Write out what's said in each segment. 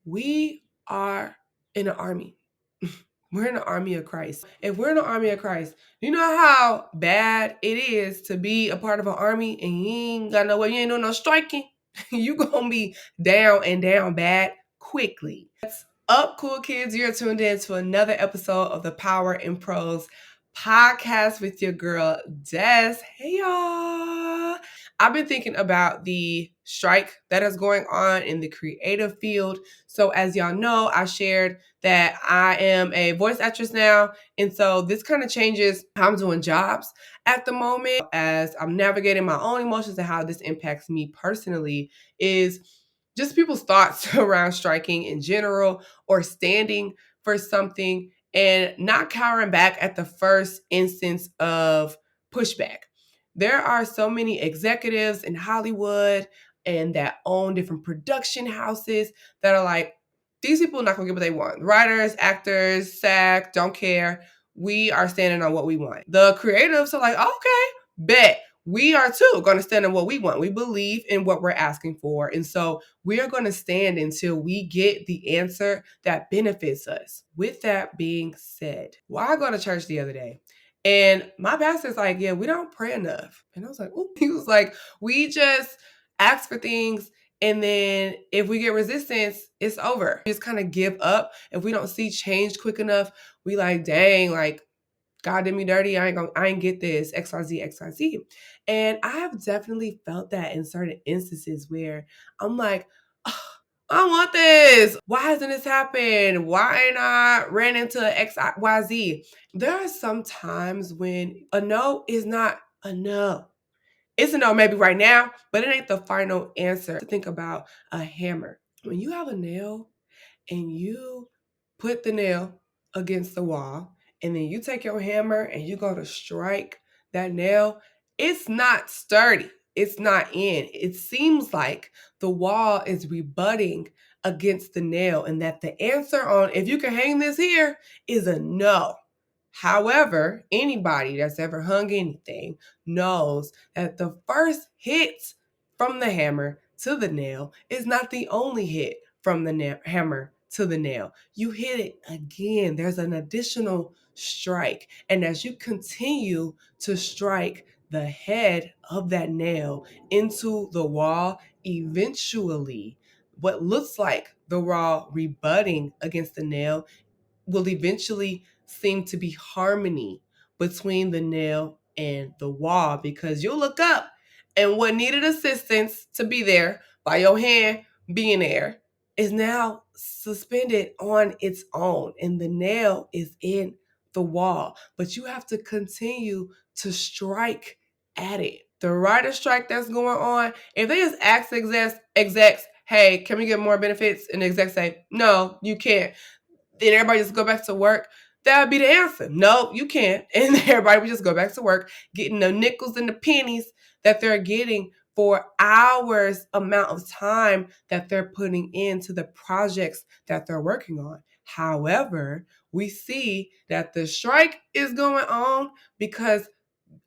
we are in an army. We're in the army of Christ. If we're in the army of Christ, you know how bad it is to be a part of an army and you ain't got no way, you ain't doing no striking. You gonna be down and down bad quickly. What's up, cool kids? You're tuned in to another episode of the Power in Prose podcast with your girl, Des. Hey, y'all. I've been thinking about the strike that is going on in the creative field. So as y'all know, I shared that I am a voice actress now. And so this kind of changes how I'm doing jobs at the moment as I'm navigating my own emotions and how this impacts me personally is just people's thoughts around striking in general or standing for something and not cowering back at the first instance of pushback. There are so many executives in Hollywood and that own different production houses that are like, these people are not gonna get what they want. Writers, actors, SAG, don't care. We are standing on what we want. The creatives are like, okay, bet. We are too going to stand on what we want. We believe in what we're asking for. And so we are going to stand until we get the answer that benefits us. With that being said, well, I go to church the other day and my pastor's like, yeah, we don't pray enough. And I was like, ooh. He was like, we just ask for things and then if we get resistance, it's over. We just kind of give up. If we don't see change quick enough, we like, dang, like God did me dirty. I ain't get this, XYZ, XYZ. And I have definitely felt that in certain instances where I'm like, oh, I want this. Why hasn't this happened? Why ain't I ran into XYZ? There are some times when a no is not a no. It's a no maybe right now, but it ain't the final answer. To think about a hammer. When you have a nail and you put the nail against the wall and then you take your hammer and you go to strike that nail, it's not sturdy. It's not in. It seems like the wall is rebutting against the nail and that the answer on if you can hang this here is a no. However, anybody that's ever hung anything knows that the first hit from the hammer to the nail is not the only hit from the hammer to the nail. You hit it again. There's an additional strike. And as you continue to strike the head of that nail into the wall, eventually, what looks like the wall rebutting against the nail will eventually seem to be harmony between the nail and the wall because you'll look up and what needed assistance to be there by your hand being there is now suspended on its own and the nail is in the wall. But you have to continue to strike at it. The writer strike that's going on, if they just ask execs, hey, can we get more benefits? And the execs say, no, you can't. Then everybody just go back to work. That would be the answer. No, you can't. And everybody would just go back to work, getting the nickels and the pennies that they're getting for hours amount of time that they're putting into the projects that they're working on. However, we see that the strike is going on because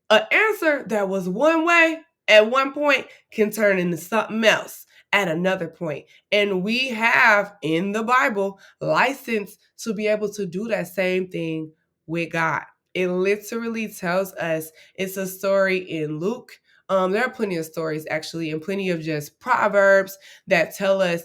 an answer that was one way at one point can turn into something else at another point. And we have in the Bible license to be able to do that same thing with God. It literally tells us, it's a story in Luke. There are plenty of stories actually, and plenty of just proverbs that tell us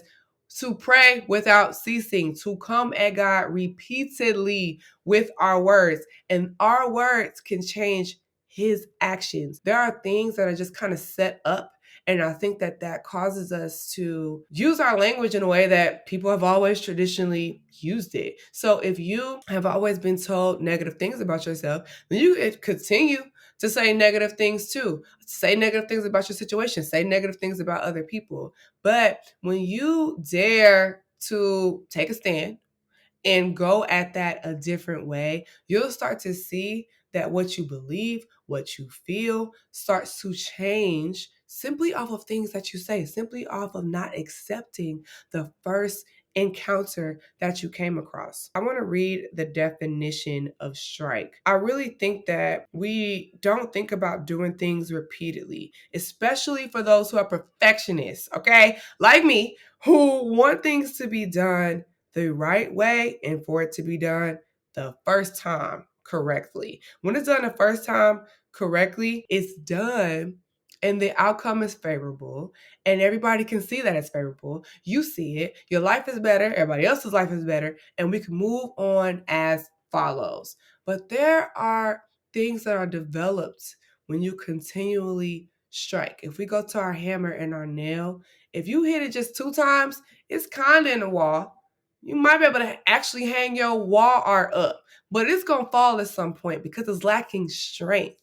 to pray without ceasing, to come at God repeatedly with our words. And our words can change his actions. There are things that are just kind of set up. And I think that that causes us to use our language in a way that people have always traditionally used it. So if you have always been told negative things about yourself, then you continue to say negative things too. Say negative things about your situation. Say negative things about other people. But when you dare to take a stand and go at that a different way, you'll start to see that what you believe, what you feel starts to change simply off of things that you say, simply off of not accepting the first encounter that you came across. I want to read the definition of strike. I really think that we don't think about doing things repeatedly, especially for those who are perfectionists, okay? Like me, who want things to be done the right way and for it to be done the first time correctly. When it's done the first time correctly, it's done and the outcome is favorable and everybody can see that it's favorable. You see it, your life is better, everybody else's life is better, and we can move on as follows. But there are things that are developed when you continually strike. If we go to our hammer and our nail, if you hit it just 2 times, it's kind of in the wall. You might be able to actually hang your wall art up, but it's going to fall at some point because it's lacking strength.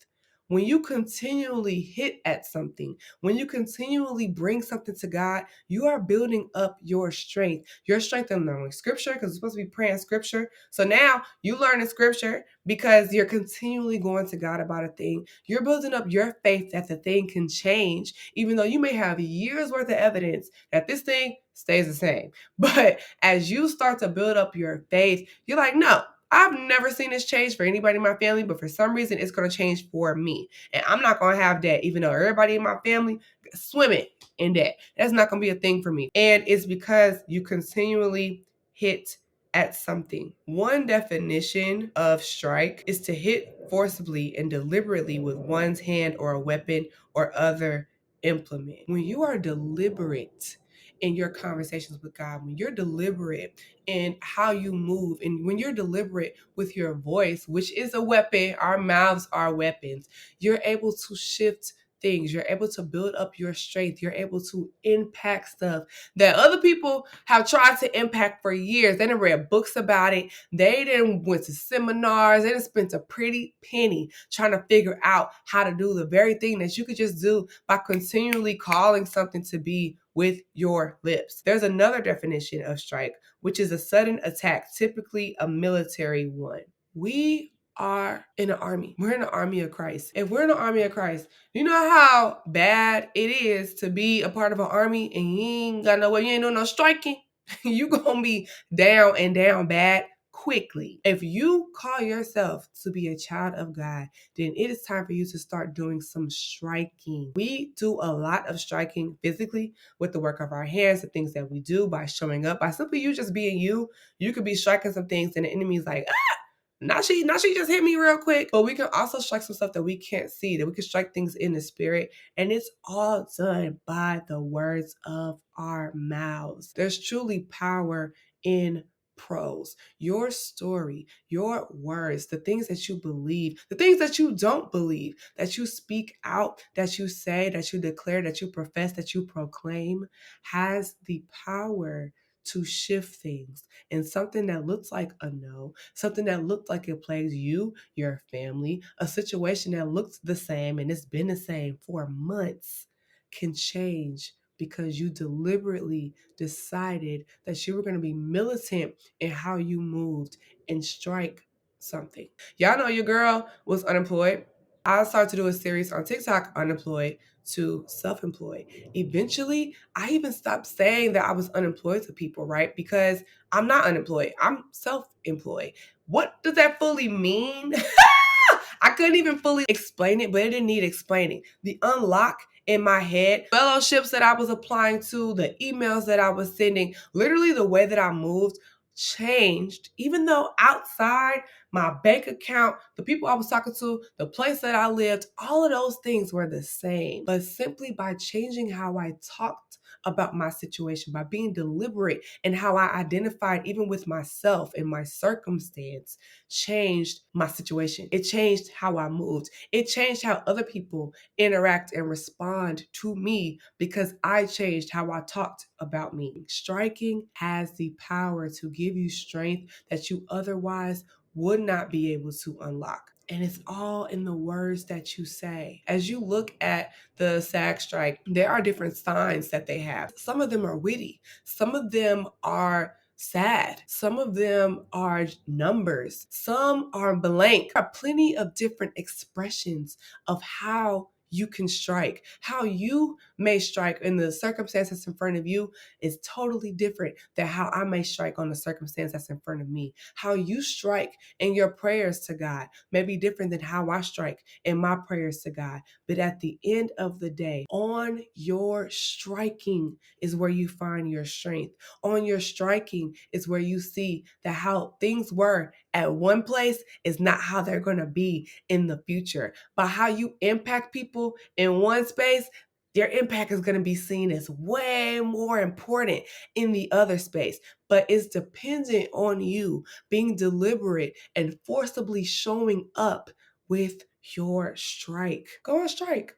When you continually hit at something, when you continually bring something to God, you are building up your strength. Your strength in learning scripture, because it's supposed to be praying scripture. So now you learn the scripture because you're continually going to God about a thing. You're building up your faith that the thing can change, even though you may have years worth of evidence that this thing stays the same. But as you start to build up your faith, you're like, no, I've never seen this change for anybody in my family, but for some reason it's going to change for me. And I'm not going to have that, even though everybody in my family swimming in that. That's not going to be a thing for me. And it's because you continually hit at something. One definition of strike is to hit forcibly and deliberately with one's hand or a weapon or other implement. When you are deliberate in your conversations with God, when you're deliberate in how you move, and when you're deliberate with your voice, which is a weapon, our mouths are weapons, you're able to shift things. You're able to build up your strength. You're able to impact stuff that other people have tried to impact for years. They done read books about it. They done went to seminars. They done spent a pretty penny trying to figure out how to do the very thing that you could just do by continually calling something to be with your lips. There's another definition of strike, which is a sudden attack, typically a military one. We are in an army. We're in the army of Christ. If we're in the army of Christ, you know how bad it is to be a part of an army and you ain't got no way, you ain't doing no striking. You gonna be down and down bad quickly. If you call yourself to be a child of God, then it is time for you to start doing some striking. We do a lot of striking physically with the work of our hands, the things that we do by showing up, by simply you just being you. You could be striking some things and the enemy's like, now she just hit me real quick. But we can also strike some stuff that we can't see, that we can strike things in the spirit. And it's all done by the words of our mouths. There's truly power in prose. Your story, your words, the things that you believe, the things that you don't believe, that you speak out, that you say, that you declare, that you profess, that you proclaim, has the power to shift things. And something that looks like a no, something that looked like it plagues you, your family, a situation that looks the same and it's been the same for months, can change because you deliberately decided that you were going to be militant in how you moved and strike something. Y'all know your girl was unemployed. I started to do a series on TikTok, Unemployed to Self-Employed. Eventually, I even stopped saying that I was unemployed to people, right? Because I'm not unemployed. I'm self-employed. What does that fully mean? I couldn't even fully explain it, but it didn't need explaining. The unlock in my head, fellowships that I was applying to, the emails that I was sending, literally the way that I moved changed, even though outside my bank account, the people I was talking to, the place that I lived, all of those things were the same. But simply by changing how I talked about my situation, by being deliberate in how I identified even with myself and my circumstance, changed my situation. It changed how I moved. It changed how other people interact and respond to me because I changed how I talked about me. Striking has the power to give you strength that you otherwise would not be able to unlock. And it's all in the words that you say. As you look at the SAG strike, there are different signs that they have. Some of them are witty. Some of them are sad. Some of them are numbers. Some are blank. There are plenty of different expressions of how you can strike. How you may strike in the circumstances in front of you is totally different than how I may strike on the circumstance that's in front of me. How you strike in your prayers to God may be different than how I strike in my prayers to God. But at the end of the day, on your striking is where you find your strength. On your striking is where you see that how things were at one place is not how they're going to be in the future. But how you impact people in one space, their impact is going to be seen as way more important in the other space. But it's dependent on you being deliberate and forcibly showing up with your strike. Go on strike.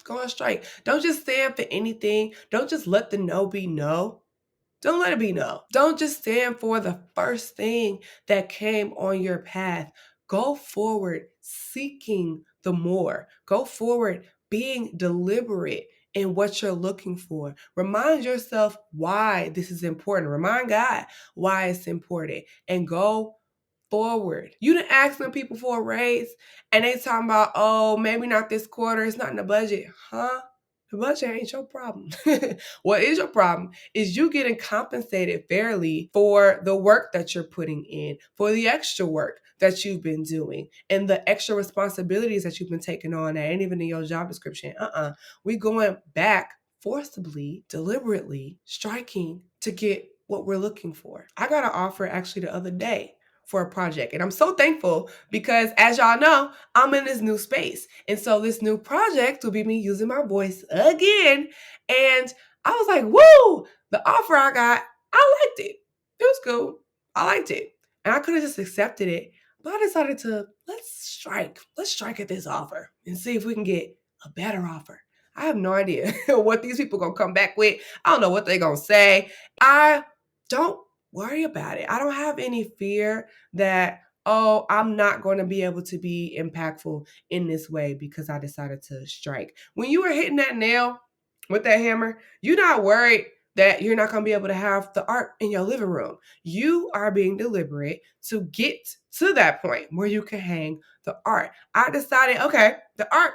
Go on strike. Don't just stand for anything. Don't just let the no be no. Don't let it be no. Don't just stand for the first thing that came on your path. Go forward seeking the more. Go forward being deliberate in what you're looking for. Remind yourself why this is important. Remind God why it's important and go forward. You done ask them people for a raise and they talking about, oh, maybe not this quarter. It's not in the budget. Huh? The budget ain't your problem. What is your problem is you getting compensated fairly for the work that you're putting in, for the extra work that you've been doing, and the extra responsibilities that you've been taking on that ain't even in your job description. We going back forcibly, deliberately, striking to get what we're looking for. I got an offer actually the other day for a project. And I'm so thankful because, as y'all know, I'm in this new space. And so this new project will be me using my voice again. And I was like, woo, the offer I got, I liked it. It was cool. I liked it. And I could have just accepted it. But I decided to, let's strike. Let's strike at this offer and see if we can get a better offer. I have no idea what these people going to come back with. I don't know what they're going to say. I don't worry about it. I don't have any fear that, oh, I'm not going to be able to be impactful in this way because I decided to strike. When you are hitting that nail with that hammer, you're not worried that you're not going to be able to have the art in your living room. You are being deliberate to get to that point where you can hang the art. I decided, okay, the art,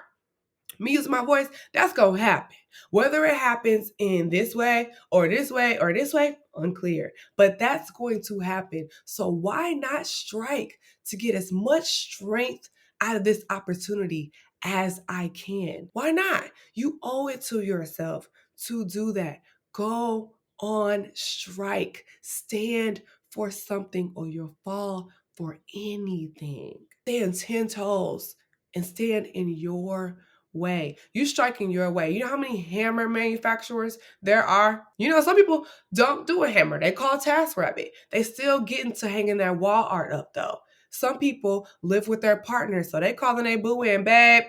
me using my voice, that's going to happen. Whether it happens in this way or this way or this way, unclear. But that's going to happen. So why not strike to get as much strength out of this opportunity as I can? Why not? You owe it to yourself to do that. Go on strike. Stand for something or you'll fall for anything. Stand 10 toes and stand in your way. You striking your way. You know how many hammer manufacturers there are? You know, some people don't do a hammer. They call TaskRabbit. They still get into hanging their wall art up though. Some people live with their partners, so they calling their boo in, babe,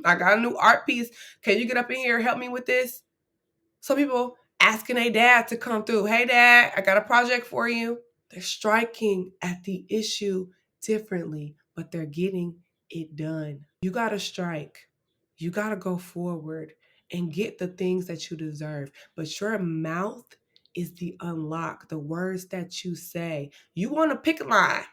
I got a new art piece. Can you get up in here and help me with this? Some people asking their dad to come through. Hey dad, I got a project for you. They're striking at the issue differently, but they're getting it done. You got to strike. You got to go forward and get the things that you deserve. But your mouth is the unlock, the words that you say. You want to pick a line.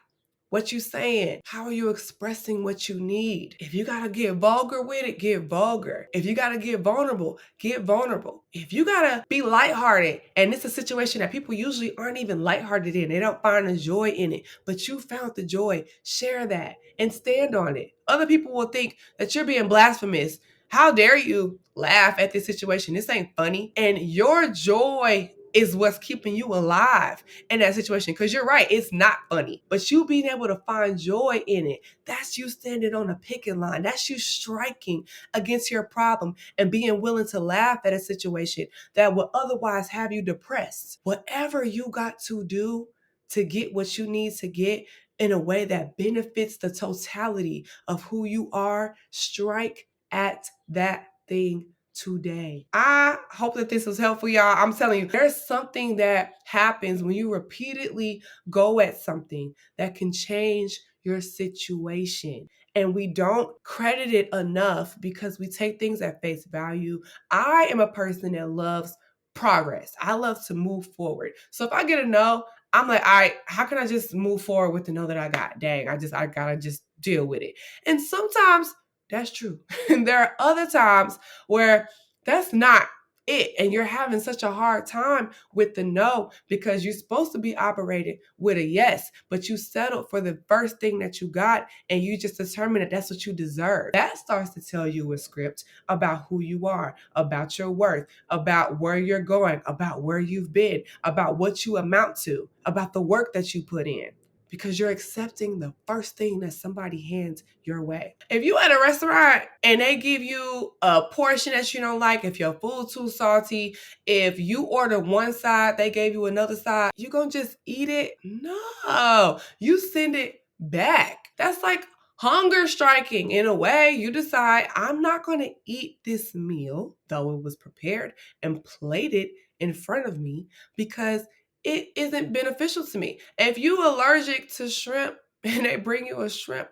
What you saying? How are you expressing what you need? If you gotta get vulgar with it, get vulgar. If you gotta get vulnerable, get vulnerable. If you gotta be lighthearted, and it's a situation that people usually aren't even lighthearted in, they don't find the joy in it, but you found the joy, share that and stand on it. Other people will think that you're being blasphemous. How dare you laugh at this situation? This ain't funny. And your joy is what's keeping you alive in that situation. Because you're right, it's not funny. But you being able to find joy in it, that's you standing on a picket line. That's you striking against your problem and being willing to laugh at a situation that would otherwise have you depressed. Whatever you got to do to get what you need to get in a way that benefits the totality of who you are, strike at that thing today. I hope that this was helpful, y'all. I'm telling you, there's something that happens when you repeatedly go at something that can change your situation. And we don't credit it enough because we take things at face value. I am a person that loves progress. I love to move forward. So if I get a no, I'm like, all right, how can I just move forward with the no that I got? Dang, I gotta just deal with it. And sometimes That's true. And there are other times where that's not it. And you're having such a hard time with the no because you're supposed to be operating with a yes, but you settled for the first thing that you got and you just determined that that's what you deserve. That starts to tell you a script about who you are, about your worth, about where you're going, about where you've been, about what you amount to, about the work that you put in, because you're accepting the first thing that somebody hands your way. If you at a restaurant and they give you a portion that you don't like, if your food too salty, if you order one side, they gave you another side, you gonna just eat it? No, you send it back. That's like hunger striking in a way. You decide, I'm not gonna eat this meal, though it was prepared and plated in front of me, because it isn't beneficial to me. If you allergic to shrimp and they bring you a shrimp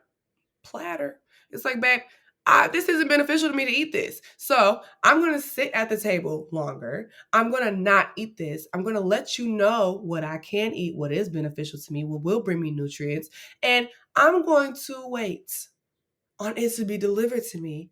platter, it's like, babe, this isn't beneficial to me to eat this. So I'm going to sit at the table longer. I'm going to not eat this. I'm going to let you know what I can eat, what is beneficial to me, what will bring me nutrients. And I'm going to wait on it to be delivered to me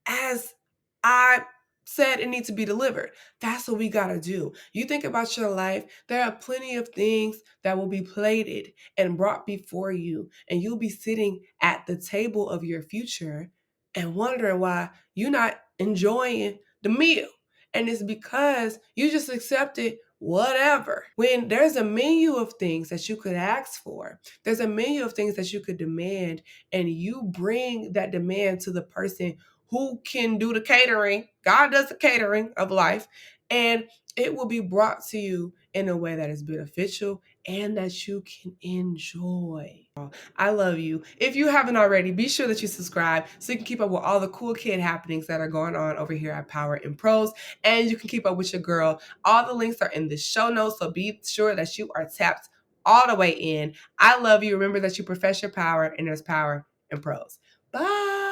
as I said it needs to be delivered. That's what we got to do. You think about your life, there are plenty of things that will be plated and brought before you, and you'll be sitting at the table of your future and wondering why you're not enjoying the meal. And it's because you just accepted whatever. When there's a menu of things that you could ask for, there's a menu of things that you could demand, and you bring that demand to the person who can do the catering. God does the catering of life, and it will be brought to you in a way that is beneficial and that you can enjoy. I love you. If you haven't already, be sure that you subscribe so you can keep up with all the cool kid happenings that are going on over here at Power in Prose, and you can keep up with your girl. All the links are in the show notes, so be sure that you are tapped all the way in. I love you. Remember that you profess your power, and there's power in prose. Bye.